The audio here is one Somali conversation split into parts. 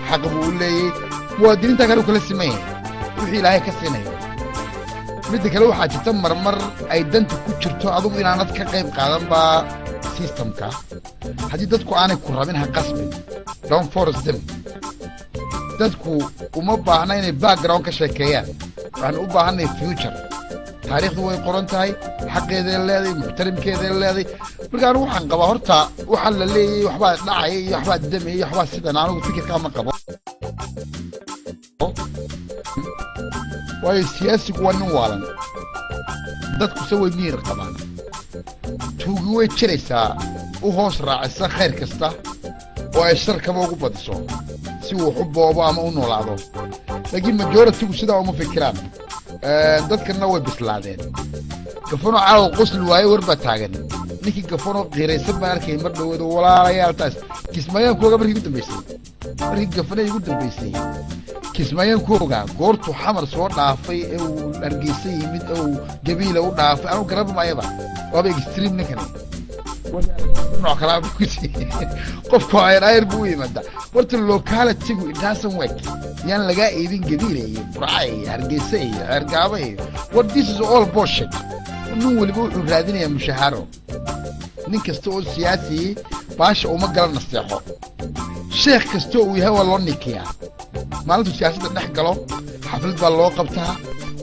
حق بقولي مودين تكلوا كل السمين وحي لهاي كسينه midda kale waxaa jirta marmar ay danta ku jirto adigu inaanad ka qayb qaadan ba systemka haddii dadku aanay ku rabin ha qasbin don't force them dadku uma baahna inay background ka sheekeeyaan waxaan u baahanay future taariikhdu way qoran tahay xaqeeday leedahay muxtarimkeeday leedahay markaan waxaan qabaa horta waxa la leeyahay waxbaa dhacay iyo waxbaa damay iyo waxbaa sidan anigu fikirka ma qabo waayo siyaasigu waa nin waalan dadku se way miyir qabaan tuugi way jiraysaa u hoos raacisa khayr kasta oo ay sharkaba ugu badiso si uu wax u boobo ama u noolaado laakiin majoritigu sidaa uma fikiraan dadkana way bislaadeen gafanoo caawa qosli waayo war baa taagan ninkii gafanoo qiiraysan baan arkay mar dhaweedo walaalayaal taas kismaayaankooga markii ugu dambaysay kismaayaan ku ogaa goortu xamar soo dhaafay ee uu argeysay yimid ee uu gabiila u dhaafay anu garab maayaba waaba extreme ninkan nooc kala qofku ayr buu yimada horta locality-gu it doesn't work yaan laga eedin gabiila iyo burcay hargeysa iyo ergaaba iyo what this is all bullshit nin waliba wuxuu raadinayaa mushaharo nin kasta oo siyaasi baasha uma galan nasteexo sheekh kasta uu yahay waa loo nikiyaa maalintu siyaasadda dhex galo xaflad baa loo qabtaa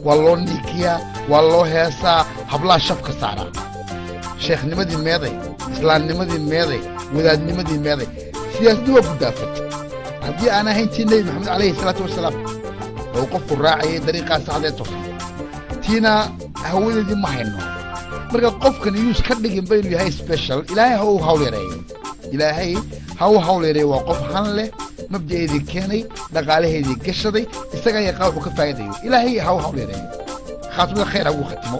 waa loo nikiyaa waa loo heesaa hablaha shafka saaraa sheekhnimadii meeday islaamnimadii meeday wadaadnimadii meeday siyaasaddu waa gudaafad haddii aan ahayn tii nebi maxamed calayhi salaatu wasalaam oo qofku raacayay dariiqaa saxdee tosan tiina hawadeedii ma hayno marka qofkan iyuus ka dhigin ba inuu yahay special ilaahay ha uu hawleereeyo ilaahay ha uu hawleereeyo waa qof han leh mabda'eedii keenay dhaqaalaheedii gashaday isaga yaqaa wuxuu ka faa'iidayo ilaahay ha uu hawleereeyo khaatimada khayr ha ugu khatimo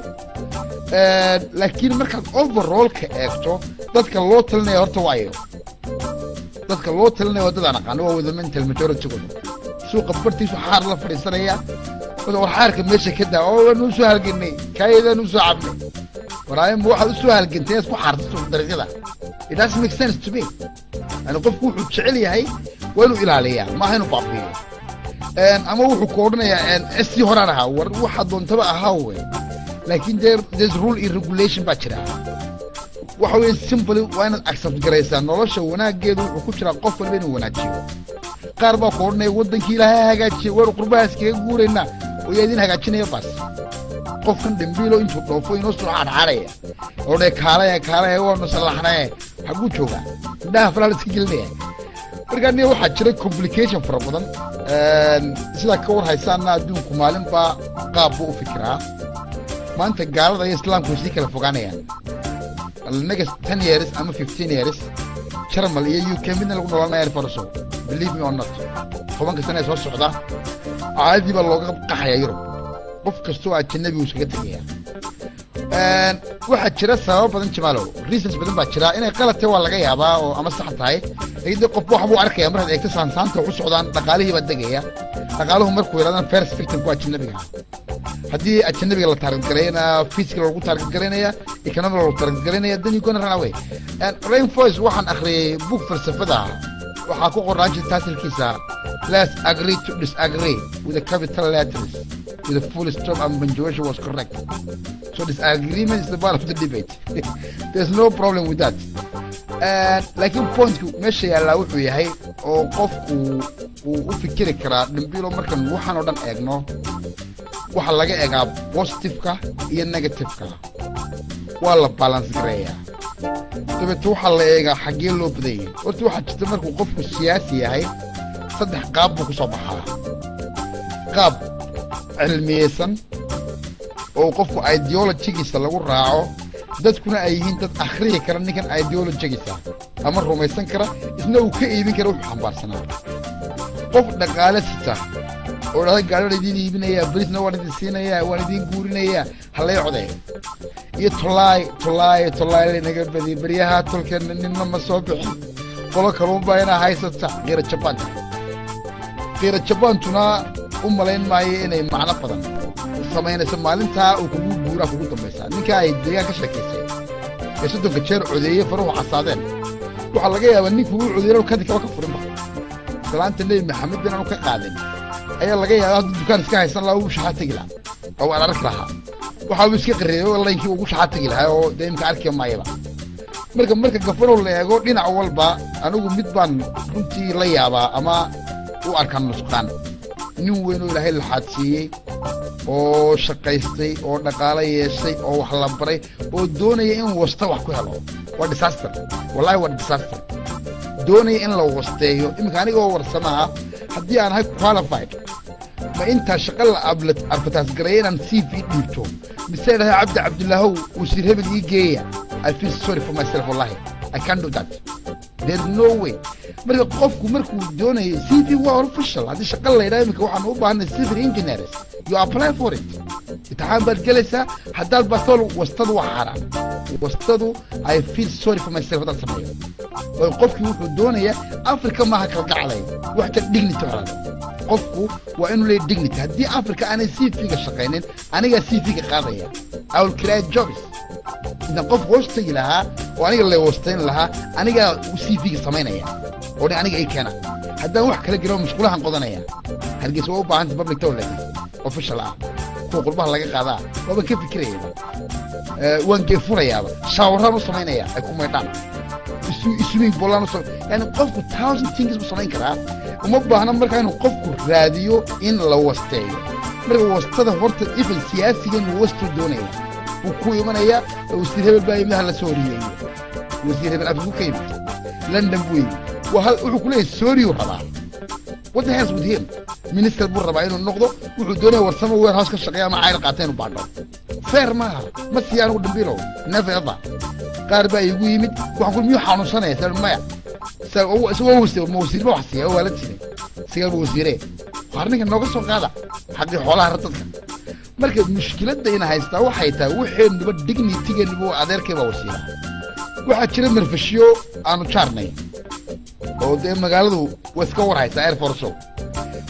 laakiin markaad overallka eegto dadka loo talinaya horta waayo dadka loo talinaya waa dad aan aqaano waa wada mental majority-gooda suuqa bartiisu xaar la fadhiisanaya war xaarka meesha ka daa oo waanu soo halganay kaayadaan u soo cabnay waraayinba waxaad u soo halgantay isku xaarsato dariiqada it doesn't make sense to me yani qofku wuxuu jecel yahay waa inuu ilaaliyaa maaha inuu baabiyo ama wuxuu ku odhanayaa sii horaan ahaa war waxaa doontaba ahaa wey laakiin there's rule and regulation baa jira waxa weeye simply waa inaad accept garaysaa nolosha wanaaggeedu wuxuu ku jiraa qof walba inuu wanaajiyo qaar baa ku odhanaya waddankii ilaahay hagaajiye weer qurbahaas kaga guuraynaa oo yaa idin hagaajinaya baas qofkan dambiilo intuu dhoofo inoo soo xaarxaaraya oo dhe kaalaya waanu sallaxnaye xaguu joogaa indhaha falaal iska gelinaya markaa niya waxaa jira complication fara badan sidaa ka war haysaana adduunku maalinbaa qaab buu u fikiraa maanta gaalada iyo islaamku sii kala fogaanayaan next 10 years ama 15 years jarmal iyo UK midna lagu noolaanaya farso believe me or not tobanka sano ee soo socda caadi baa looga qaxaya Yurub qof kastoo ajnabi uu iskaga tagaya waxaa jira sabab badan jamaalow reasons badan baa jira inay qalatay waa laga yaabaa oo ama sax tahay laakiin qof waxa uu arkaya markaad eegto saansaanta u socdaan dhaqaalihii baa degaya dhaqaaluhu markuu yiraahdo first victim ku ajnabiga haddii ajnabiga la target gareeyna physical lagu target gareynaya economic lagu target gareynaya dan you gonna run away and rainforest waxaan akhriyay book falsafada waxaa ku qoran taasilkiisa let's agree to disagree with the capital letters with the full stop and punctuation was correct so disagreement is the part of the debate there's no problem with that laakiin pointku meesha yaallaa wuxuu yahay oo qofku uu u fikiri karaa dhambilo markan waxaan oo dhan eegno waxa laga eegaa positive-ka iyo negative-ka waa la balance gareeyaa dabeeto waxaa la eegaa xaggee loo badayay horta waxaa jirta markuu qofku siyaasi yahay saddex qaab buu ku soo baxaa qaab cilmiyeysan oo qofku ideologigiisa lagu raaco dadkuna ay yihiin dad akhriyi kara ninkan ideologigiisa ama rumaysan kara isna uu ka iibin kara wuxuu xambaarsanaa qof dhaqaale sita oo dhada gaadhada idiin iibinaya brisna waan idin siinaya waan idin guurinaya halay coday iyo tolaay naga badi baryaha tolkeena ninna ma soo bixin qolo kaluun baa inaa haysata qiira jabaantuna u malayn maayo inay macno badan samaynayso maalintaa uu kugu guuraa kugu dambaysaa ninka ay deegaan ka sheekaysay ee soddonka jeer codeeye faruhu casaadeen waxaa laga yaabaa ninkuu u codeeyay kadib kaba ka furinba salaanta nebi maxamed bin aanu ka qaadin ayaa laga yaabaa hadduu dukaan iska haysan lahaa uu shaxaa tegi lahaa oo aan arki lahaa waxa uu iska qareeyo laynkii ugu shaxaa tegi lahaa oo dee imka arki maayaba marka gafanow la eego dhinac walba anigu mid baan runtii la yaabaa ama u arkaan nusqaan nin weyn oo ilaahay laxaadsiiyey oo shaqaystay oo dhaqaale yeeshay oo wax la baray oo doonaya in wasta wax ku helo waa disaster wallahi waa disaster doonaya in la wasteeyo iminka anigoo warsamaha haddii aan ahay qualified ma intaa shaqa la advertise gareeya inaan CV dhiibto mise idhahay cabdillaahow wasiir hebel ii geeya I feel sorry for myself wallahi I can't do that there's no way marka qofku markuu doonayo CV waa official haddii shaqa la yidhaha iminka waxaan u baahanay civil engineers you apply for it imtixaan baad gelaysaa haddaad bastool wastadu waa xaaraan wastadu I feel sorry for myself haddaan sameeyo oo qofkii wuxuu doonayaa Africa maaha kala gacalay waxta dignity walaal qofku waa inuu leeyahay dignity haddii Africa aanay CV-ga shaqaynin aniga CV-ga qaadaya I will create jobs idan qof hoostagi lahaa oo aniga la hoostayn lahaa aniga CV-ga samaynaya oo aniga ay keena haddaan wax kala giro mashquulahan qodanaya hargeysa waa u baahanta public toilet official ah kuwa qurbaha laga qaadaa waaba ka fikiraya waan geefurayaaba shaawaraan u samaynaya ay ku maydhaan swimming pool aan u yani qofku 1000 things u samayn karaa uma baahna markaa inuu qofku raadiyo in la wasteeyo marka wastada horta even siyaasigan wastu doonaya wuu ku imanaya wasiir hebel baa imaha la soo horiyey wasiir hebel afku ka yimid London buu yimid wuxuu ku leeyahay sorry uu rabaa what the hell with him minister buu rabaa inuu noqdo wuxuu doonaya warsamo warehouse ka shaqeeya ama cayl qaateen u baadho fair maaha ma siiyaan ugu dambiilow never ever qaar baa igu yimid waxaan ku miyuu xanuunsanaya sal maya isagoo wasiirba wax siiya waa la jiray sigalba wasiiree qarninka nooga soo qaada xaqii xoolaha dadka marka mushkiladda ina haystaa waxay tahay waxeenuba dignity-geenu adeerkay baa wasiira waxaa jira marfashiyo aanu jaarnay oo dee magaaladu way iska war haysaa air force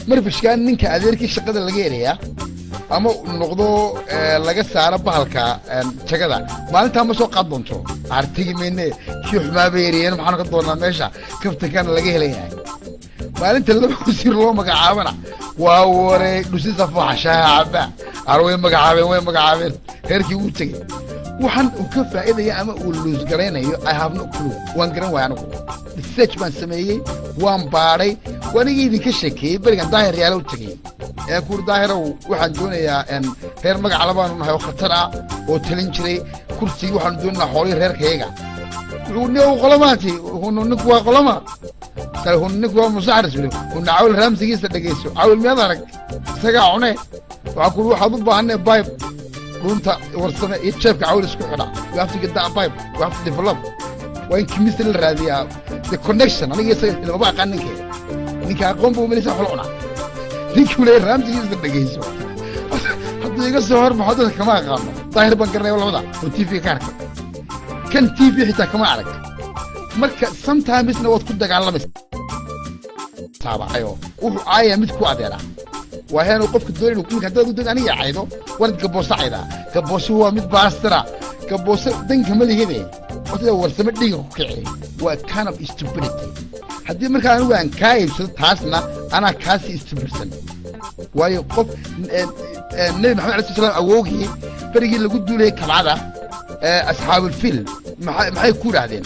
marfashkaan ninka adeerkii shaqada laga helayaa ama noqdo laga saaro bahalka jagada maalintaa ma soo qaad doonto artigi meene kii xumaaba yariyeen maxaanu ka doonaa meesha kaftankana laga helayahay maalinta laba wasiir loo magacaabana waa waree dhusisa fooxashaha cabaa way magacaabeen reerkii uu tegey waxaan uu ka faa'iidaya ama uu luus garaynayo I have no clue waan garan waaya anigu research baan sameeyey waan baadhay waaniga idinka sheekeeyey berigan daahir yaala u tegey kuur daahirow waxaan doonayaa reer magac labaanu nahay oo khatar ah oo talin jiray kursigii waxaanu doonaynaa xoolihii reerkayaga wuxuu ne qolamaati ninku waa qolama ninku waa musaxris huna cawil raamsigiisa dhegayso cawil miyaad arag isagaa cune waxaa kuur waxaad u baahanay bibe runta warsame iyo jeebka cawil isku xidha you have to get that pipe you have to develop waa in chemistry la raadiyaa the connection aniga isaga lama aqaan ninka aqoon buu meesha xul cuna ninkuu leeyahay raamsigiisa dhegayso hadduu iga soo hormaxo dadka kama aqaano daahir baan garanaya labada oo TV ka arka kan TV xitaa kama arag marka sometimesna waad ku dagaalamaysaa taabacayo wuxuu aaya mid ku adeera waa heenu qofka doonaynu ninka haddaad u dad aniga caydo waad gaboosa caydaa gaboosu waa mid baastira gaboosa danka malihide wada warsame dhiga ku kici waa kind of stupidity haddii markaa anigu aan kaa iibsado taasna anaa kaasi istubirsan waayo qof nebi maxamed alayhi salaam awoogii berigii lagu duulayay kabcada asxaabulfil maxay ku yidhaahdeen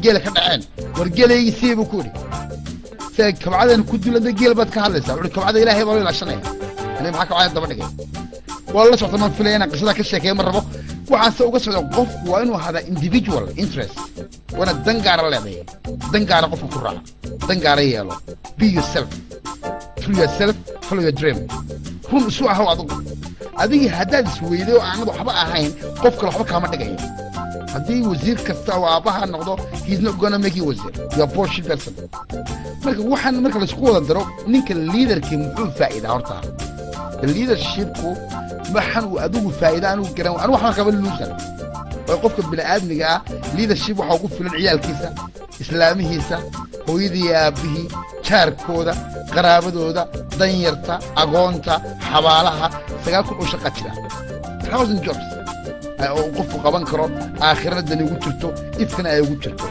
geela ka dhaceen war geelaygii sidee buu ku yidhi se kabcadan ku duulada geel baad ka hadlaysaa wuxuu kabcada ilaahay baa loo ilaashanaya aniga maxaa kabcada daba dhigay waa la socota maan filaya inaan qisada ka sheekeeyo ma rabo waxaanse uga socda qofku waa inuu hadaa individual interest waana dan gaara leedahay dan gaara qofka ku raaca dan gaara yeelo be yourself through yourself follow your dream run isu ahow adigii haddaad isweyday oo aanad waxba ahayn qof kale waxba kaama dhigayo haddii wasiir kasta oo aabbaha noqdo he's not gonna make you wasiir you are bullshit person marka waxaan marka laisku wada daro ninka leaderkii muxuu faa'iidaa horta leadershipku maxan uu adigu faa'iida anigu garan anigu waxaan qaba loser oo qofka bini'aadmiga ah leadership waxa ugu filan ciyaalkiisa islaamihiisa hooyadii aabihii jaarkooda qaraabadooda danyarta agoonta xabaalaha 9,000 oo shaqa jira 1000 jobs oo qofku qaban karo aakhirada ugu jirto ifkana ay ugu jirto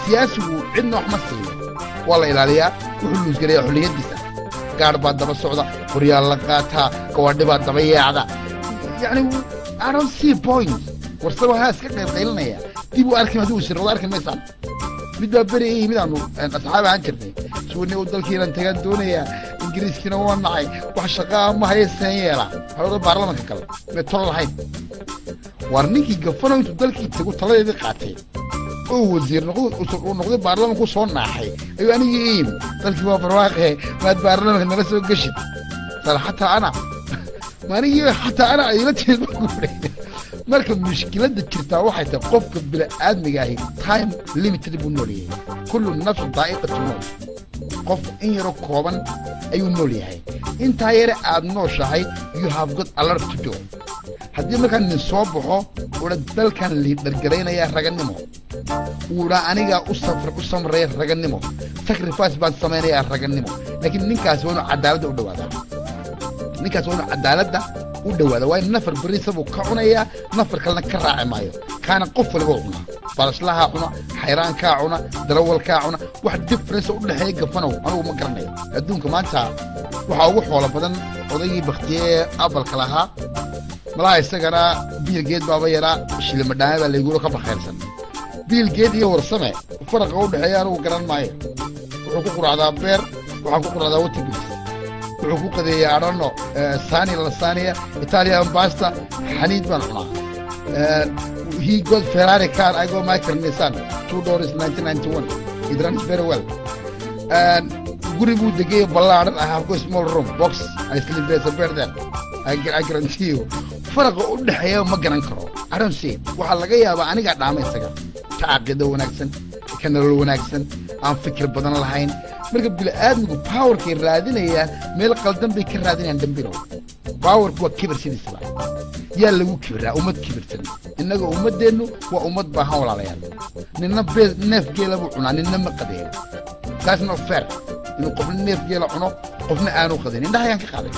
siyaasigu cidna wax ma siiyo والله إلاليا وحلوس قرية حلية قاعد بعد دبا الصعدة قرية لقاتها قوادي بعد دبا هذا يعني I don't see point ورسلوا هاس كده قيلنا يا تيبوا أركي ما دوسر ولا أركي ما يسال بدأ بري إيه مدانو أصحابي عنكرني سوني ودل كيلا انتقاد دونيا إنجليز كنا وان معي وحشقاء ما هي السنية لا هذا بارلمان كلا بيطلع الحين warninkii gafano intuu dalkii tago taladeedii qaatay oo wasiir noqday baarlamaanku soo naaxay ayuu anigii dalkii waa barwaaqay maad baarlamaanka nala soo gashid salaxata ana maaniyo xataa ana ay la jeedo marka mushkilada jirta waxay tahay qofka bila aadmiga ahi time limited buu noolyahay kullu nafs daaiqatu maut qof in yaro kooban ayuu noolyahay inta yare aad nooshahay you have got a lot to do haddii markaan nin soo baxo ula dalkan liidhargaraynaya raganimo ula aniga u samreeya raganimo sacrifice baan samaynayaa raganimo laakiin ninkaas waa inuu cadaaladda u dhawaadaa ninkaas waa inuu cadaaladda u dhawaada waa in nafar beriisa buu ka cunayaa nafar kalena ka raaci maayo kaana qof waliba cuna balaslahaa cuna xayraankaa cuna darawalkaa cuna wax difference u dhexeeya gafanow anigu ma garanayo adduunka maanta waxaa ugu xoolo badan odaygii baktiyee abalka lahaa malaha isagana biilgeed baaba yaraa shilimadhaame baa layguro ka bakhayrsan biilgeed iyo warsame faraqa u dhexeeya anigu garan maayo wuxuu ku quracdaa beer waxaan ku quracdaa watergris wuxuu ku qadeeyaa adhano sani lasania italian pasta xaniid baan cunaa he got Ferrari car I go Michael Nissan 2 doors 1991 it runs very well and guri buu degay ballaaran I have a small room box I sleep there a bear there I guarantee you faraqa u dhexeeya ma garan karo I don't see waxa laga yaabaa aniga dhaama isaga ka aqoon wanaagsan ka nolol wanaagsan aan fikir badan lahayn marka bil aadmigu powerkii raadinaya meel qaldan bay ka raadinayaan dambiro powerku waa kibir sidisba yaa lagu kibiraa ummad kibirsan innaga ummadeenu waa ummad baahan walaalayaal ninna neef geela buu cunaa ninna ma qadeeyo that's not fair inuu qofna neef geela cuno qofna aanu qadin indhaha ayaan ka qaaday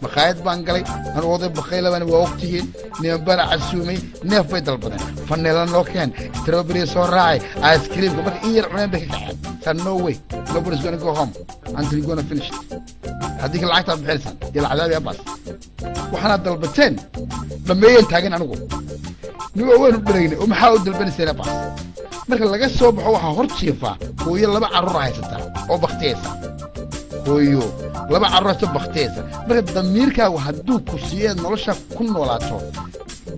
maqaayad baan galay aan oday bakayla baan waa waqtigeen niman baan casuumay neef bay dalbadeen faneelan loo keen strawberry soo raacay ice cream marka in yar cuneen bay ka kaceen san no way nobody's gonna go home until you're gonna finish it haddii lacagta bixilsan dil cadaab ya bas waxaana dalbateen dhameeyeen taagan anigu niyo waan u dhareynay oo maxaa u dalbanaysaa bas marka laga soo baxo waxa hor jiifa hooyo laba carruur haysata oo baktiyeysa hooyo laba carruur oo baktiyeysa marka damiirkaagu hadduu ku siiyay nolosha ku noolaato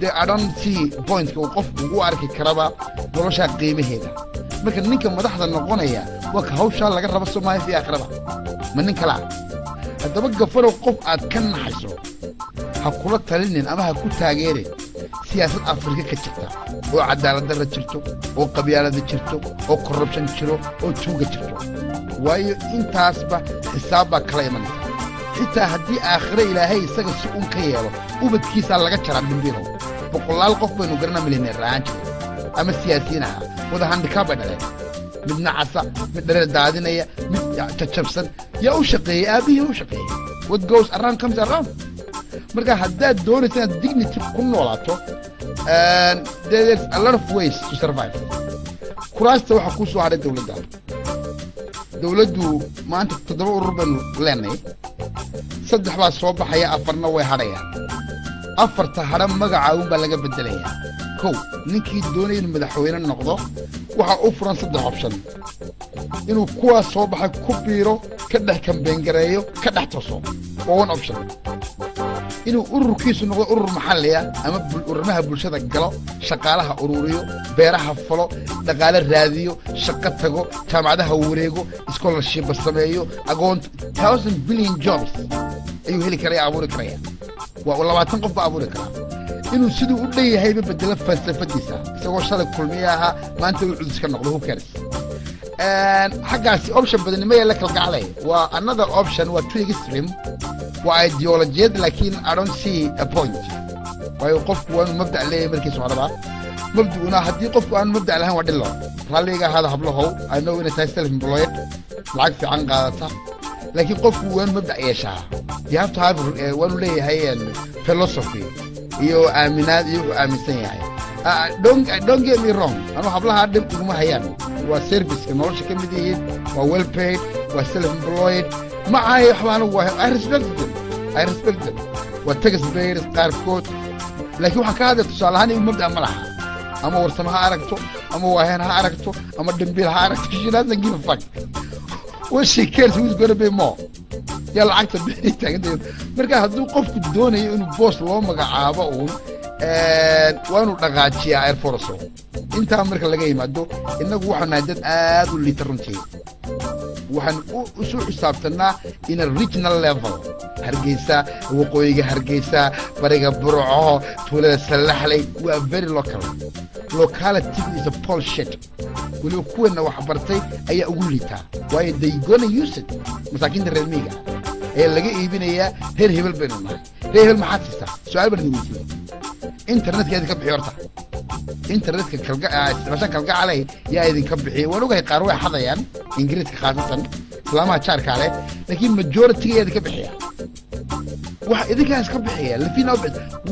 de I don't see point ka qof ugu arki karaba nolosha qiimaheeda marka ninka madaxda noqonaya waa ka hawsha laga rabo Soomaaliya fi aakhirada ma nin kala haddaba gafaro qof aad ka naxayso ha kula talinin ama ha ku taageerin siyaasad Afrika ka jirta oo cadaalad darro jirto oo qabyaalad jirto oo corruption jiro oo tuuga jirto waayo intaasba xisaabba kala imanaysa xitaa haddii aakhire ilaahay isaga si un ka yeelo ubadkiisa laga jaraa dambiro boqolaal qof baynu garanaa milyaneer la'aan jiro ama siyaasiyiin ah wada handicap ay dhaleen midna casa mid dherer daadinaya mid jajabsan yaa u shaqeeyey aabihii u shaqeeyey what goes around comes around marka haddaad doonaysa inaad dignity ku noolaato there's a lot of ways to survive kuraasta waxaa kuu soo hadhay dowladdu maanta 7 urur baynu leenahay 3 baa soo baxaya 4na way hadhayaan 4ta hadha magacaagun baa laga bedelayaa kow ninkii doonaya inuu madaxweyne noqdo waxaa u furan 3 option inuu kuwaas soo baxay ku biiro ka dhex kambeyn gareeyo ka dhex toso waa one option inuu ururkiisu noqdo urur maxalli ah ama ururmaha bulshada galo shaqaalaha ururiyo beeraha falo dhaqaale raadiyo shaqo tago jaamacadaha wareego scholarship sameeyo aqoon 1000 billion jobs ayuu heli karaya abuuri karaya waa 20 qof baa abuuri kara inuu siduu u dheeyahay bedelo falsafadiisa isagoo shalay kulmiyaha maanta uu cudus ka noqdo who cares xaggaasi option badanimada la kala gaclay waa another option waa too extreme waa ideology laakiin I don't see a point waayo qofku waa mabda leeyahay markii soo rabaa mabduuna haddii qofku aan mabda lahayn waa dhilo raalliga hada hablahow I know in a self employed lacag fiican qaadata laakiin qofku waa mabda yeeshaa you have to have one leeyahay philosophy iyo aaminaad iyo aaminsan yahay don't get me wrong anu hablaha dhib iguma hayaan waa service nolosha ka mid yihiin well paid self employed معاي waxbaan ugu I respect them tax payers qaarkood laakiin waxa ka hadlay tusaalahan in mabda ma laha ama warsama ha aragto ama waahan ha aragto ama dambiil ha aragto she doesn't give a fuck what she cares who's going to be more يا lacagta bixitaanka marka hadduu qofku doonayo inuu boss loo magacaabo waa inuu dhaqaajiyaa Air Force inta marka laga yimaado inagu waxaan nahay dad aad u liita runtii waxaan u soo xisaabtanaa in a regional level Hargeysa waqooyiga Hargeysa bariga Burco tuulada Salaxley waa very locality is a bullshit wali kuwana wax bartay ayaa ugu liita way they gonna use it masaakiinta reer miyiga ee laga iibinaya heer hebel baynu nahay heer hebel maxaa tirtaa su'aal baan weydiiyay internetka ka bixi horta internetka kalgacalay yaa idinka bixiyay waan ogahay qaar way xadayaan ingiriiska khaasatan islaamaha jaarka leh laakiin majority idinka bixiya wax idinka iska bixiya lafina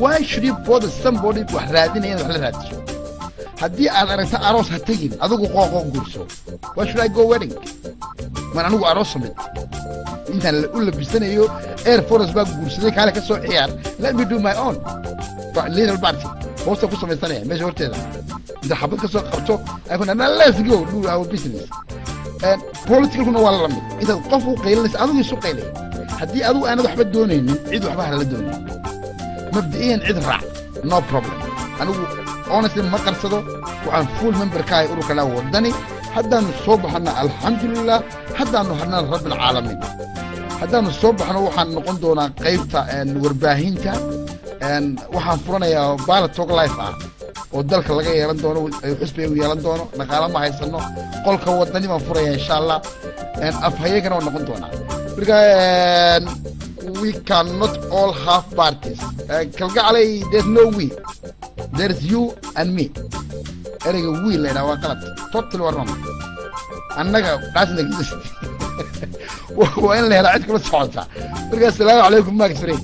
why should you bother somebody wax raadinaya wax la raadiso haddii aad aragto aroos ha tagin adigu qooqo gurso why should I go wedding man anigu aroos samid intaan u labisanayo Air Force baa gursaday kale ka soo ciyaar let me do my own little party hoosta ku samaysanaya meesha horteeda inta xabad ka soo qabto ay kuna let's go do our business and political kuna waa la mid inta qof uu qeylinaysa adigu isu qeylay haddii adigu aanad waxba doonaynin cid waxba hala doonin mabdi'iyan cid raac no problem anigu honestly ma qarsado waxaan full member ka ahay ururkana wadani haddaanu soo baxana alxamdulillah haddaanu hadnaan rabbil caalamiin haddaanu soo baxno waxaan noqon doonaa qaybta warbaahinta waxaan furanayaa Balatok Life oo dalka laga yeelan doono xisbiga uu yeelan doono dhaqaale ma haysano qolka wadani baan furayaa insha Allah afhayagana oo noqon doona marka we cannot all have parties kalgacalay there's no we there's you and me ereyga we leeyahay waa qalad totally wrong annaga doesn't exist waa in la helo cid kula socota marka assalaamu calaykum Max Frey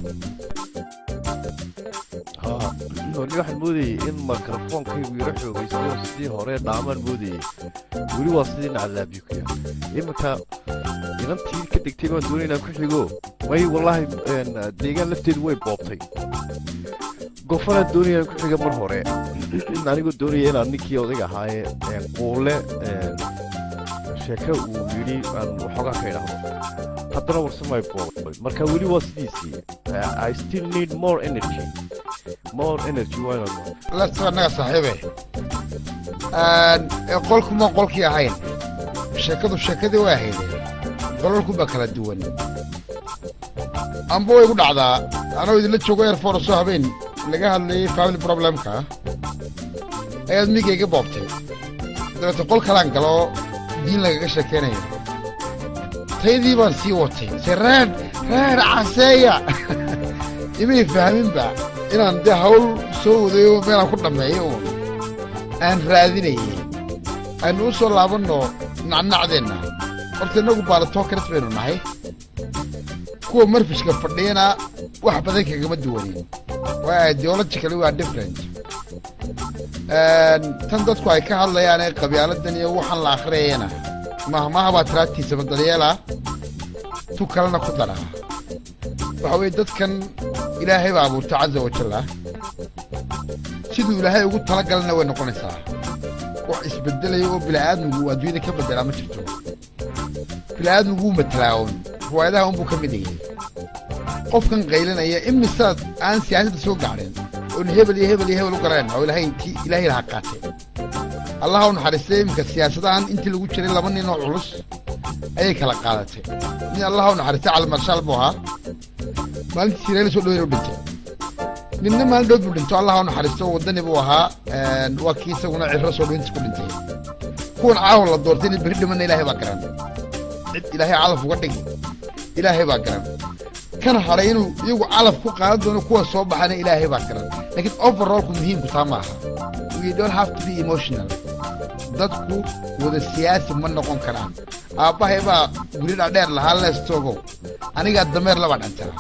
waxaan moodayay in microphone-kaygu yaro xoogaysto sidii hore dhaamaan moodayay weli waa sidii nacadaabiyo ku yahay iminka inantii ka degtay baan doonay inaan ku xigo way wallaahi deegaan lafteedu way boobtay gofanaan doonay inaan ku xiga mar hore anigoo doonaya inaan ninkii odayga ahaayee quule sheeko uu yidhi aan waxoogaa ka idhaahdo haddana warsamay boobay marka weli waa sidiisii I still need more energy why not la sanaga saaxiibay qolku ma qolkii ahayn sheekadii waa ahayd qolku ba kala duwan ambo way ku dhacdaa anoo idin joogo Air Force habeen laga hadlayay family problemka ayaad migayga boobtay dadka qol kalaan galo diin laga sheekeenayo taydii baan sii watay siraan caseeya imay fahmin ba inaan de hawl soo wadayo meelaan ku dhameeyo aan raadinayay aan u soo laabano nacnacdeena horta inagu Balatok karis baynu nahay kuwa marfishka fadhiyana wax badan kagama duwanin waa ideologically waa different tan dadku ay ka hadlayaan ee qabyaaladan iyo waxaan la akhriyayna mahmaha baa tiraatiisa badalyeela tu kalena ku dara waxa weeye dadkan ilaahay baa abuurtay caza wajalla siduu ilaahay ugu talagalna way noqonaysaa wax isbedelayo oo bilaaadmigu adduunyada ka bedelaa ma jirto bilaaadmigu wuu matalaawoon ruwaayadaha unbuu ka mid yahay qofkan qaylinaya imisaad aan siyaasadda soo gaadhin oon hebel iyo hebel iyo hebel u gareen oo ilaahay laha qaatay allah u naxariistay iminka siyaasadahan intii lagu jiray laba nin oo culus ayay kala qaadatay nin allah u naxariistay cali marshaal buu ahaa maalintii sirayla soo dhaweyn u dhintay ninna maalin dhow buu dhinto allah u naxariisto wadani buu ahaa waa kii isaguna cirro soo dhaweyntiis ku dhintay kuwan caawa la doortay in beri dhimanna ilaahay baa garan cid ilaahay calaf uga dhigi ilaahay baa garan kana hadhay inuu iyagu calaf ku qaadan doono kuwa soo baxana ilaahay baa garan laakiin overallku muhiimku taa maaha we don't have to be emotional dadku wada siyaasi ma noqon karaan aabbahay baa guri dhaadheer lahaa leestoogow anigaa dameer laba dhantaa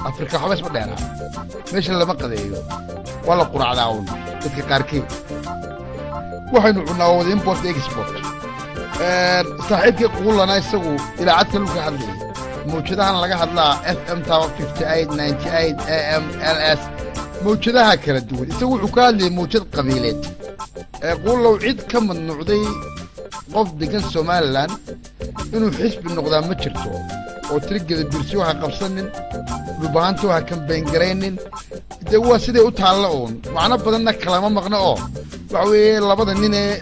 afrika waxba isma dheeraa meesha lama qadeeyo waa la quracdaa un dadka qaarkeed waxaynu cunnaa wada import export صاحبك يقول لنا يسوي إلى عدك لك حدي موجودها لقى حدلا FM تاو 58 98 AM LS موجودها كلا دول يسوي عكال موجود قبيلات يقول لو عيد كم النعدي قف دقن سومالان إنه حسب النقدان ما جرتو وترقد الدرسوها قبصنن ربانتوها كم بينجرينن دوا سيدي وتعلقون معنا بدنا كلام مقنعه وعوي لبدا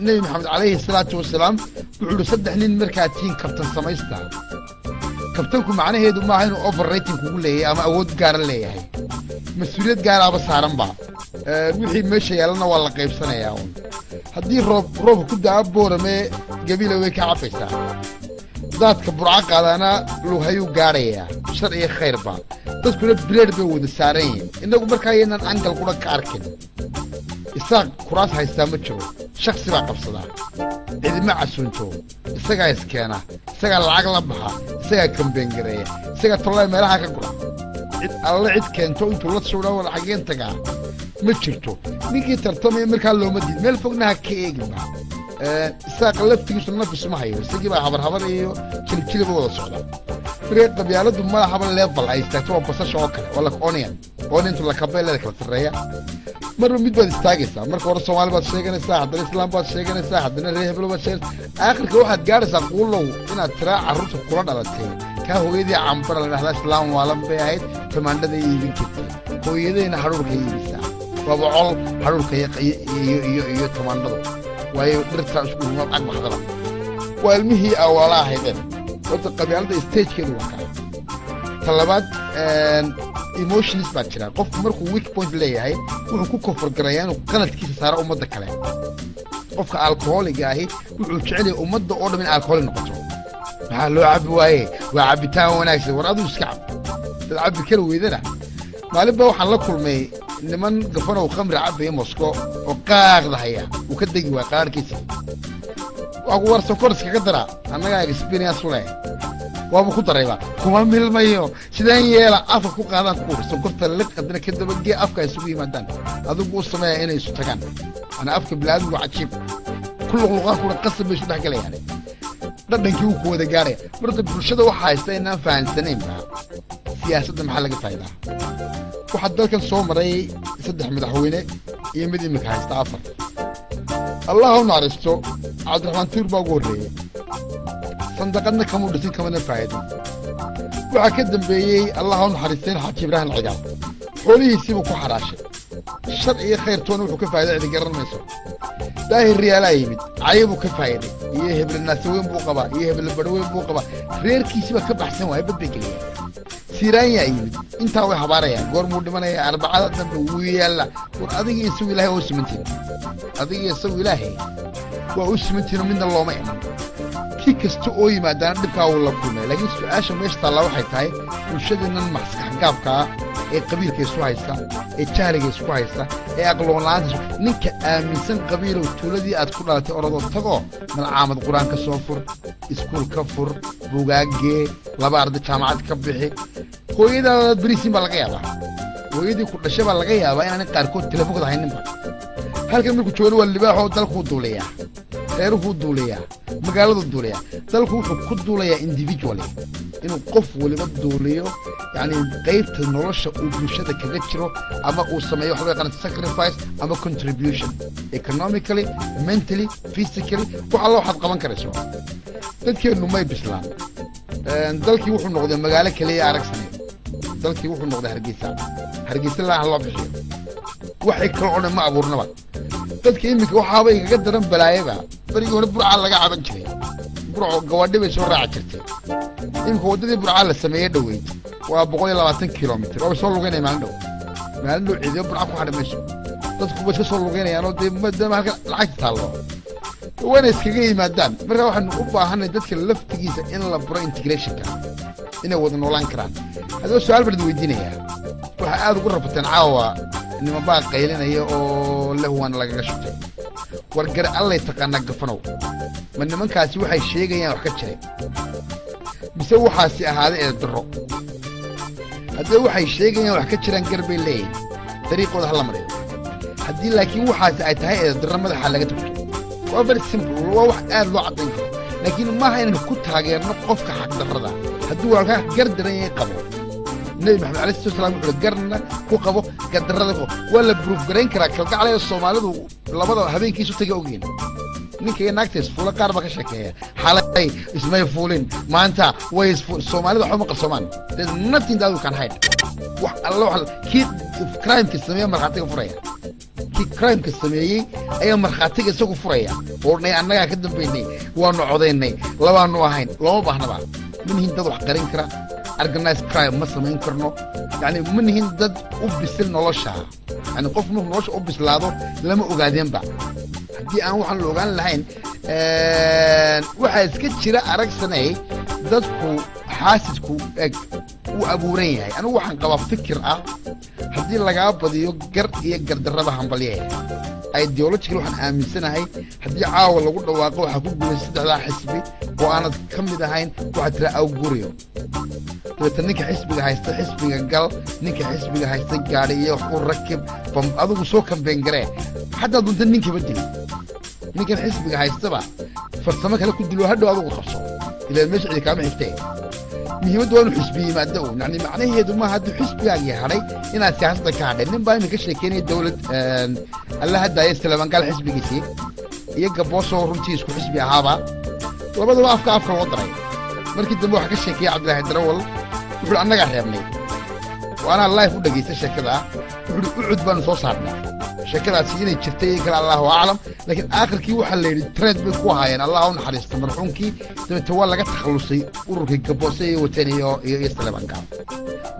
نبي محمد عليه الصلاة والسلام وعلو سدح نين مركاتين كابتن سمايستا كابتنكم معناه هيدو ما هينو اوفر ريتنج كوغو ليه اما اود قار ليه مسؤوليات قار ابا سارن با وحي ماشي يالنا ولا قيبسنايا haddii roob ku daa boorame gabiila way ka cafaysaa dadka burca qaadana luuhayuu gaarayaa shar iyo khayr baa dadkuna bileed bay wada saaran yihiin inagu markaa inaan angal qura ka arkin isaaq kuraas haystaa ma jiro shakhsi baa qabsadaa cidima casunto isagaa iskeena isagaa lacag la baxa isagaa kambengareeya isagaa tolay meelaha ka gura cid alle cid keento intuu la soo dhawo lacageen tagaa ma jirto ninkii tartamaya markaa looma diid meel fognaha ka eeginba isaaq laftigiisu nafis ma hayo isagii baa habar iyo jiljiliba wada socda markaa qabyaaladu madaxaba level ay istaagto waa basasha oo kale oo lak oniyantu lakabeeleda kala sarreeya marba mid baad istaagaysaa marka hore soomaali baad sheeganaysaa haddana islaam baad sheeganaysaa haddana reer hebelo baad sheeganaysaa aakhirka waxaad gaadhaysaa quulow inaad tiraa carruurta kula dhalatay kaa hooyadii cambara la dhahdaa islaam waalan bay ahayd tamaandhada iibin jirtay hooyadayna hadhuurka iibisaa waaba col hadhuurka iyo tamaandhadu waayo dhirtaa isku humaad ag baxdada waa ilmihii awaalaa ahaydeen horta qabyaalada stagekeedu waa kaa talabaad emotions baa jira qofku markuu weak point leeyahay wuxuu ku koforgarayaa inuu qaladkiisa saaro ummadda kale qofka alkoholiga ahi wuxuu jecel yahay ummadda oo dhan in alkoholi noqoto maxaa loo cabi waaye waa cabitaan wanaagsan war aduu iska cab dad cabi kala weydana maalin baa waxaan la kulmay niman gafan oo khamri cabaya mosko oo qaaqda haya uu ka degi waaya qaarkiisa waa ku war sokor iskaga dara annagaa experience u leh waaba ku darayba kuma milmayo sidaan yeela afka ku qaadaan ku sonkorta liq haddana ka dabagee afka ay isugu yimaadaan adigu u sameeya inay isu tagaan ana afka bilaadmigu cajiib ku luqluqaan kuna qasab bay isu dhex galayaan dhadhankii uu ku wada gaaraya marka bulshada waxaa haysta inaan fahansanaynba siyaasadda maxaa laga faa'iidaa waxaa dalkan soo maray 3 madaxweyne iyo mid imika haysta 4 allah u naxariisto cabdiraxmaan tuur baa ugu horreeyey صندقنا كم ودسين كمان فايدة وعكد بيجي الله نحرسين حكي برهن العجاب حولي يسيبوا كحراشة الشرع خير تونه وكيف فايدة إذا قرر ميسو ده الريال يمد عيبه كيف فايدة يهب للناسوين بوقبا يهب للبدوين بوقبا غير كيسيبه كيف أحسن وهيب بيكليه سيران يمد انت هو حبارة يا قور مود من 4 ويلا وأذيك يسوي له وسمنتين أذيك يسوي له وسمنتين من الله ما يعمل kasta oo yimaadaan dhibkaa uu la kulmay laakiin su'aasha meesha taalla waxay tahay bulshadeennan maskax gaabka ee qabiilka isku haysta ee jahliga isku haysta ee aqoon la'aanta ninka aaminsan qabiil oo tuuladii aad ku dhalatay orodoo tago malcaamad quraan ka soo fur iskuul ka fur buugaagee 2 arday jaamacad ka bixi hooyadaada bariisin baa laga yaabaa hooyadii ku dhashay baa laga yaabaa inaan qaarkood telefoonka hayninba halkan markuu joogo waa libaaxoo dalku duuleeyaa reeruhu duuleeyaa magaaladu duuleeyaa dalku wuxuu ku duulayaa individually inuu qof waliba duuliyo yani qaybta nolosha uu bulshada kaga jiro ama uu sameeyo waxa loo yaqaan sacrifice ama contribution economically mentally physically waxa loo xad qaban karayso dadkeenu may bislaan dalkii wuxuu noqday magaalo kaliya aragsanay dalkii wuxuu noqday hargeysa la loo bixiyo waxay kala oo ma abuurnaba dadka imika waxaaba igaga daran balaayaba barigi hore burca laga caban jiray burco gawadhi bay soo raaci jirtay imika wadadii burca la sameeyay dhaweyd waa 120 kilomitir oo soo lugeynay maalin dhow ciido burca ku xadhamayso dadku way soo lugeynayaan oo maadaama halka lacag taalo wana iskaga yimaadaan marka waxaan u baahanay dadka laftigiisa in la baro integrationka inay wada noolaan karaan hadoo su'aal bad weydiinaya waxa aad ugu rafateen caawa nima baa qaylinaya oo lahwan laga shutay wargar allay taqaana gafanow ma nimankaasi waxay sheegayaan wax ka jiray mise waxaasi ahaaday ee daro haddii waxay sheegayaan wax ka jiraan garbay leeyahay dariiqooda hal maray haddii laakiin waxaasi ay tahay ee daro madaxa laga tagto waa very simple waa wax aad loo cadeyn karo لكن ما هين كنت هاجر نقف كحق دردا هدو على قردنا يقبو النبي محمد عليه الصلاة والسلام يقول قرنا كوقبو قدرنا ولا بروف جرين كراك لقى عليه الصومالي لبضوا هبين كيسو تجاوجين ninkay naagtays fuula qaar ba ka sheekeeya xalay ismay fuulin maanta way Soomaalida waxba ma qarsomaan there's nothing that you can hide wax Allah wax ki crime ka sameeyay marxatiga furaya ki crime ka sameeyay ayaa marxatiga isagu furaya oornay annaga ka dambeynay waanu codeynay labaanu ahayn lama baahnaba min hindad wax qarin kara organized crime ma sameyn karno yani min hindad u bisil nolosha yani qof nolosha u bislaado lama ogaadeenba haddii aan waxaan la ogaan lahayn waxaa iska jira aragsanay dadku xaasidku eg u abuuran yahay anigu waxaan qabaa fikir ah haddii lagaa badiyo gar iyo gardarrada hambalyeeya ideological waxaan aaminsanahay haddii caawa lagu dhawaaqo waxaa ku guulay saddexdaa xisbi oo aanad ka mid ahayn waxaa tira awguriyo dabeeta ninka xisbiga haysta xisbiga gal ninka xisbiga haysta gaadhi iyo wax u rakib adigu soo kambeen garee xataa dunta ninkaba dili ninkan xisbiga haystaba farsamo kale ku dilo hadhow adigu qabso ilaa meesha cidi kaama xigtee muhiimaddu waa inuu xisbi yimaado yani macnaheedu maaha hadduu xisbigaagii hadhay inaad siyaasadda ka hadhay nin baa iminka sheekeynaya dowlad alla haddaaya salabangaal xisbigiisii iyo gaboosoo runtii isku xisbi ahaaba labadaba afka loo daray markii dambe waxaa ka sheekeeyey cabdilaahi darawal wuxuu annagaa reebnay waanaa life u dhageystay sheekada wuxuu ucud baanu soo saarnay sheekadaasi inay jirtay kala allahu aclam laakiin aakhirkii waxaa la yidhi trend bay ku haayeen allah u naxariista marxuumkii dabeete waa laga takhallusay ururkii gaboose iyo wateen iyo salabangaal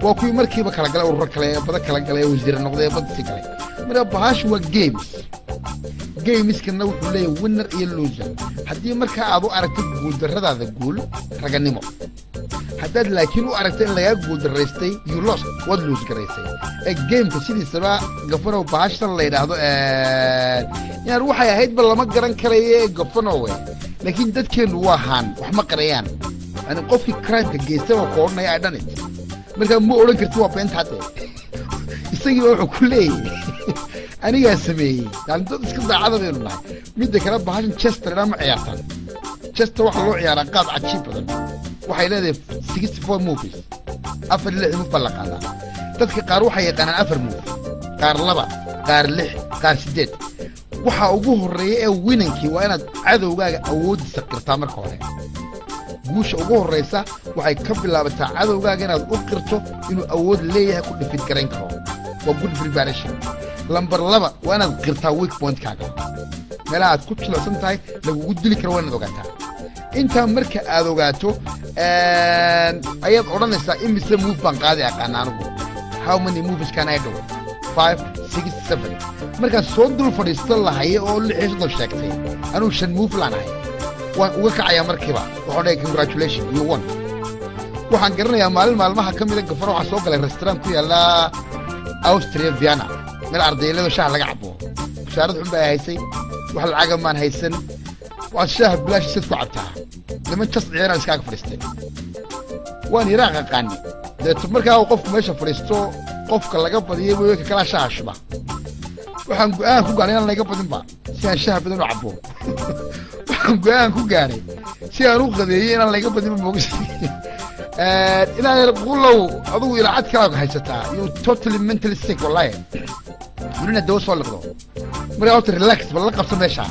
waa kuwii markiiba kala galay ururo kale bada kala galay wasiire noqday bada si galay marka bahashu waa gameskana wuxuu leeyahay winner iyo loser haddii markaa aad u aragto guuldarradaada guul raganimo haddaad laakiin u aragto in lagaa guuldaraystay you lost waad loos garaysay gameka sidiisaba gafanow bahashan la yidhaahdo inaan waxay ahaydba lama garan karaye gafanowe laakiin dadkeennu waa haan wax ma qarayaan yani qofkii crimeka geystay oo koodhanaya ay dhanit markaa ma odhan karti waa beenta hadde isagiiba wuxuu ku leeyahay anigaa sameeyey yani dad iska daacada baynu nahay midda kale bahashan chester inaan ma ciyaartaan chester waxaa loo ciyaaraa qaab cajiib badan waxay leedahay 64 movies 4 move baa la qaadaa dadka qaar waxay yaqaanaan 4 move qaar 2 qaar 6 qaar 8 waxa ugu horeeya ee winankii waa inaad cadowgaaga awoodiisa qirtaa marka hore guusha ugu horeysa waxay ka bilaabataa cadowgaaga inaad u qirto inuu awood leeyahay ku dhifid garayn karo waa good preparation lambar 2 waa inaad qirtaa weak point-kaaga meelaha aad ku jilicsan tahay lagugu dili karo waa inaad ogaataa intaa marka aad ogaato ayaad odhanaysaa imise move baan qaadi aqaana anigu how many moves can I do 5 6 7 markaan soo dul fadhiisto lahaye oo 6 sheegtay anigu 5 move laanahay waan uga kacayaa markiiba waxaan dhahay congratulations you won waxaan garanayaa maalmaha ka mida gafaro waxaa soo galay restaurant ku yaala Austria Vienna meel ardaylada shaah laga cabo bashaarad xun bay haysay wax lacaga maan haysan waa shaah bilaash sid ku cabtaa niman jas ciyaaraan iskaaga fadhiistay waan iraaqa qaani deeto markaa qofku meesha fadhiisto qofka laga badiyay way kala shaah shuba waxaan go'aan ku gaaray inaan laga badin ba si aan shaah badan u cabo waxaan go'aan ku gaaray si aan u qadeeyay inaan laga badin ma moogis inaan qulow adigu ila cad kala haysataa you totally mentally sick wallahi yurina doo soo liqdo markaa horta relax bal la qabso meesha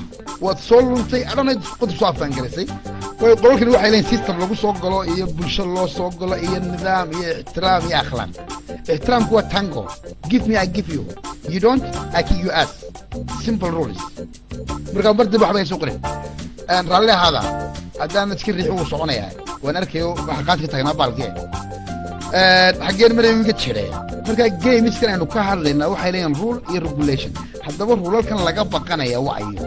waad soo luntay adhanay qod soo afaan galasay way qolkan waxay leeyihiin system lagu soo galo iyo bulsho loo soo galo iyo nidaam iyo ixtiraam iyo akhlaaq ixtiraamku waa tango give me I give you you don't I kick you ass simple rules markaa bardi waxbay soo qoreen aan raalli ahaada haddaan iska riixo uu soconayaa waan arkayo waxa qaadka tagnaa baalkee xaggeen maray uga jiray markaa gameskan aanu ka hadlaynaa waxay leeyihiin rule iyo regulation haddaba rulalkan laga baqanaya waa ayo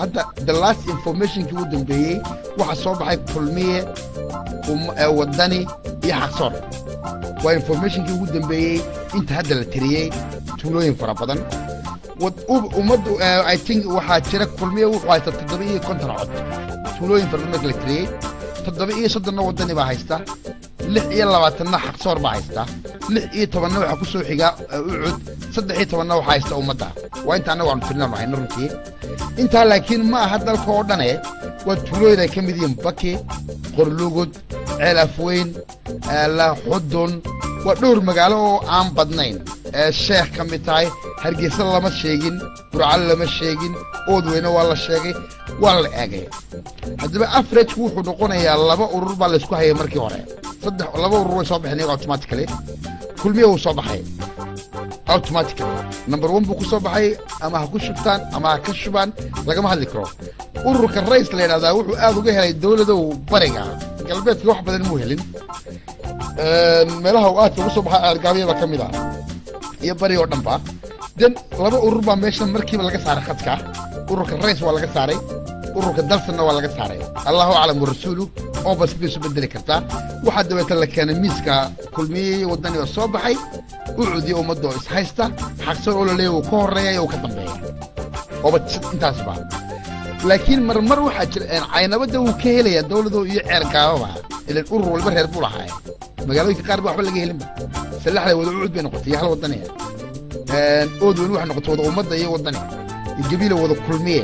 hadda the last informationkii u dambeeyey waxa soo baxay kulmiye wadani iyo xaqsoor waa informationkii ugu dambeeyey inta hadda la tiriyey tuulooyin fara badan ummaddu I think waxaa jira kulmiye wuxuu haysta 750 cod tuulooyin fara badan la tiriyey 730 wadani baa haysta 26 xaqsoor baa haysta 16 waxa ku soo xiga ucud 13 waxa haysta ummadda waa inta anagu aan tirnaa waxay runtii inta laakiin ma aha dalka oo dhan وتولوين كمدين بكي قرلوجود علفوين لا حدون ودور مقالو عام بدنين الشيخ كمتاي هرجيس الله ما شيجين برعل ما شيجين أودوينه والله شيجي والله أجي هذا بقى أفرج وحو نقول يا الله بقى وربع الأسبوع هي مركي وراي صدق الله بقى وربع صباح هني أوتوماتيكلي كل مية صباحي أوتوماتيكلي نمبر 1 بكو صباحي أما هكون شبتان أما هكشبان لقى ما هذكره ورك الرئيس اللي هذا وحو أذو جه الدولة ده وبرجع قلبت روح بدل المهلين meelaha uu aadka ugu soo baxay argaabiya baa ka mid ah iyo bari oo dhanba dan laba urur baa meeshan markiiba laga saaray khadka ururka rays waa laga saaray ururka dalsana waa laga saaray allahu aclam rasuulu oo bas bisu bedeli kartaa waxa dabeeta la keenay miiska kulmiyey wadani oo soo baxay ucudi ummadoo is haysta xaqsan oo la leeyahay ka horeeya oo ka dambeeya oo bad intaas baa laakiin mar waxa jira caynabada uu ka helaya dawladda iyo ceergaaba ila urur walba reer buu lahaa magaalooyinka qaar baa waxba laga helin salaxda wada ucud bay noqotay hal wadaniya oodweyne waxa noqotay wada ummadda iyo wadani gabiila wada kulmiye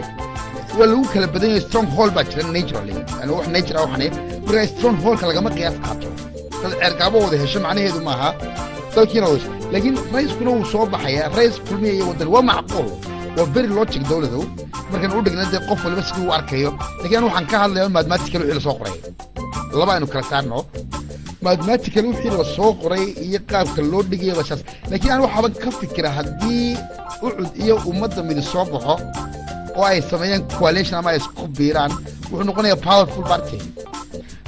waa lagu kala badan yahay strong hall baa jira naturally ana wax nature ah waxane marka strong hall ka lagama qiyaas qaato dad ceergaabo wada hesho macnaheedu maaha dalkiina wada laakiin raiskuna uu soo baxaya rais kulmiye iyo wadani waa macquul waa very logic dawladdu markaan u dhignay qof walba sidoo uu arkayo laakiin waxaan ka hadlayaa mathematical wixii la soo qoray laba aynu kala saarno mathematical wixii la soo qoray iyo qaabka loo dhigay basas laakiin aan waxba ka fikira hadii ucud iyo ummadda mid soo baxo oo ay sameeyaan coalition ama isku biiraan wuxuu noqonayaa powerful party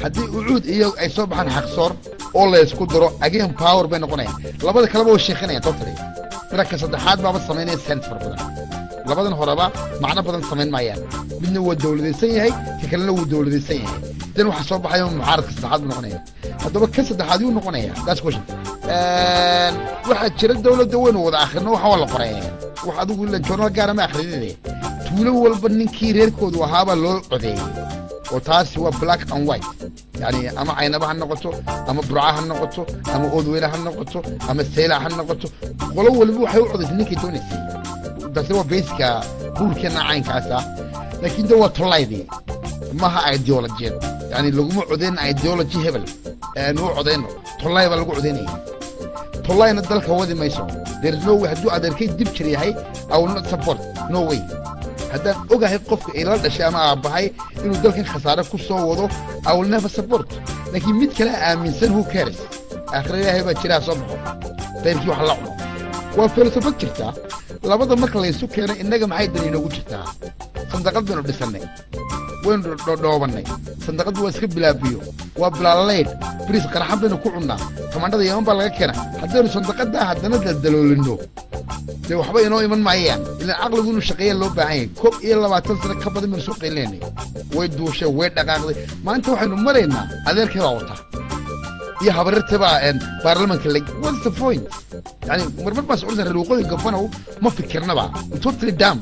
hadii ucud iyo ay soo baxaan xaqsoor oo la isku daro again power bay noqonayaan labada kale waa sheekhanayaan totally marka saddexaad baa sameynaya sense for badan labadan horeba macna badan sameyn maayaan midna waa dawladaysan yahay ka kalena waa dawladaysan yahay dan waxa soo baxay mucaaradka saddexaad noqonaya haddaba ka saddexaad uu noqonaya that's question waxa jira dawladda weyn wada akhrino waxa la qoray wax adigu la journal gaar ma akhrinayay tuulo walba ninkii reerkoodu ahaaba loo codeeyay oo taasi waa black and white yani ama aynaba ha noqoto ama burca ha noqoto ama oodweyne ha noqoto ama seela ha noqoto qolo walba waxay u codeysay ninkii doonaysay taasi waa basica buurkeena caynkaasa laakiin waa tolaydii maha ideology yani laguma codeyn ideology hebel noo codeyno tolay baa lagu codeynaya tolayna dalka wadi mayso there is no way haduu adeerkay dib jir yahay aw not support no way haddaan ogahay qofka ilaa dhashay ama aabahay inuu dalkan khasaare ku soo wado I will never support laakiin mid kale aaminsan who cares akhriyahay baa jira soo baxo deyrkii wax la cuno waa falsafad jirta labada marka la isu keenay inaga maxay dan inoogu jirtaa sandaqad baynu dhisanay waynu dhoobanay sandaqad waa iska bilaabiyo waa bilaaleed bris qaraxan baynu ku cunnaa tamaandhada yaman baa laga keenay haddaynu sandaqada haddana daloolino dee waxba inoo iman maayaan ilaa caqligu inuu shaqeeya loo baahan yahay 21 sano ka badan baynu soo qeylinay way duushay way dhaqaaqday maanta waxaynu maraynaa adeerkay baa wata iyo habarta baa baarlamaanka what's the point yani marmar baa socodka reer waqooyi gafanow ma fikirnaba totally dumb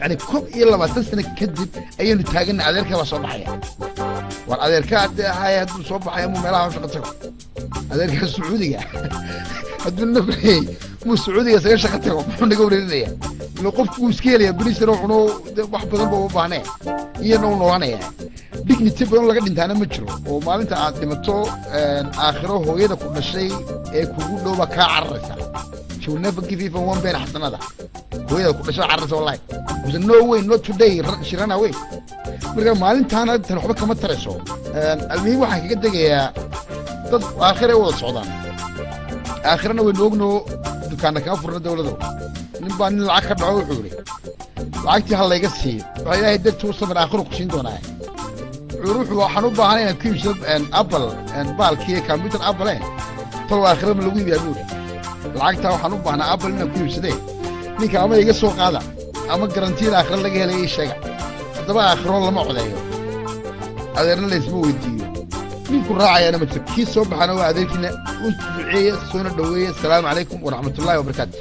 يعني كوب إيه لما تسنى كذب أيون تاجن أذيرك بصباحية والأذيرك هاي هدو صباحية مو ملاها مش قتلوا أذيرك السعودية هدو النبري مو السعودية سير شقتلوا محن نقول لنا لو قف مسكيلة بنيس روحنا واحد بدل بابانه ينو نوانه بيك نتبعون لقد انتهنا مترو وما انت عدمتو آخره هو يدا كل شيء كوجود لو بكا عرسة شو never give even one بين حتى نضع هو يدا كل شيء عرسة والله was no way not today شيران away مرة ما انت أنا تروح بك ما ترسو المهم واحد كده جاء ضد آخره هو السعودان آخرنا ونوجنو دكاننا كافر الدولة دو نبغى نلعب بعوض حوري لعبتي هلا يقصي وهي هدت توصل من آخره كشين دونا يروح وحنوب هنا كيم شب ان ابل ان بالكي كمبيوتر ابل طلع آخره من لوي بيقول لعبتها وحنوب هنا ابل إنه كيم شدي نيك أما يقصوا قاعدة أما جرانتين آخر لقى هلا إيش شجع طبعا آخره الله ما عليه هذا اللي اسمه وديه مين كل راعي أنا متفكير صبح أنا وعديكنا أسبوعية سنة دوية السلام عليكم ورحمة الله وبركاته.